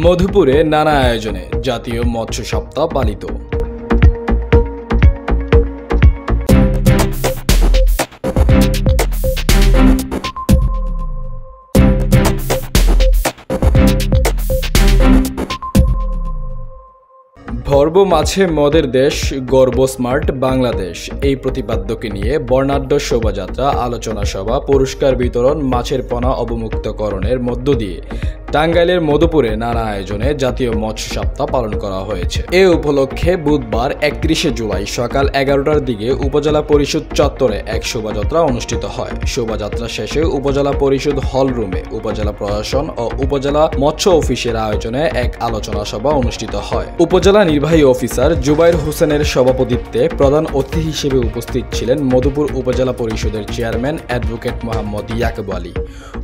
মধুপুরে নানা আয়োজনে জাতীয় মৎস্য সপ্তাহ পালিত। ভর্ব মাছে মদের দেশ, গর্ব স্মার্ট বাংলাদেশ এই প্রতিপাদ্যকে নিয়ে বর্ণাঢ্য শোভাযাত্রা, আলোচনা সভা, পুরস্কার বিতরণ, মাছের পোনা অবমুক্তকরণের মধ্য দিয়ে টাঙ্গাইলের মধুপুরে নানা আয়োজনে জাতীয় মৎস্য সপ্তাহ পালন করা হয়েছে। এ উপলক্ষে বুধবার ৩১ জুলাই সকাল ১১টার দিকে উপজেলা পরিষদ চত্বরে এক শোভাযাত্রা অনুষ্ঠিত হয়। শোভাযাত্রা শেষে উপজেলা পরিষদ হল রুমে উপজেলা প্রশাসন ও উপজেলা মৎস্য অফিসের আয়োজনে এক আলোচনা সভা অনুষ্ঠিত হয়। উপজেলা নির্বাহী অফিসার জুবাইর হোসেনের সভাপতিত্বে প্রধান অতিথি হিসেবে উপস্থিত ছিলেন মধুপুর উপজেলা পরিষদের চেয়ারম্যান অ্যাডভোকেট মোহাম্মদ ইয়াকুব আলী।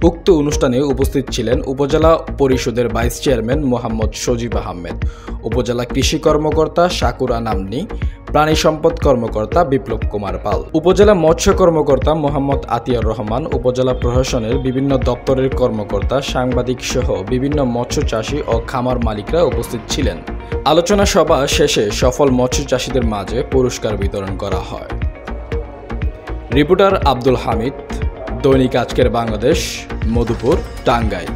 উক্ত অনুষ্ঠানে উপস্থিত ছিলেন উপজেলা পরিষদের ভাইস চেয়ারম্যান মোহাম্মদ সজীব আহমেদ, উপজেলা কৃষি কর্মকর্তা শাকুরা নামনি, প্রাণী সম্পদ কর্মকর্তা বিপ্লব কুমার পাল, উপজেলা মৎস্য কর্মকর্তা মোহাম্মদ আতিয়ার রহমান, উপজেলা প্রশাসনের বিভিন্ন দপ্তরের কর্মকর্তা, সাংবাদিক সহ বিভিন্ন মৎস্য চাষী ও খামার মালিকরা উপস্থিত ছিলেন। আলোচনা সভা শেষে সফল মৎস্য চাষীদের মাঝে পুরস্কার বিতরণ করা হয়। রিপোর্টার আব্দুল হামিদ, দৈনিক আজকের বাংলাদেশ, মধুপুর, টাঙ্গাইল।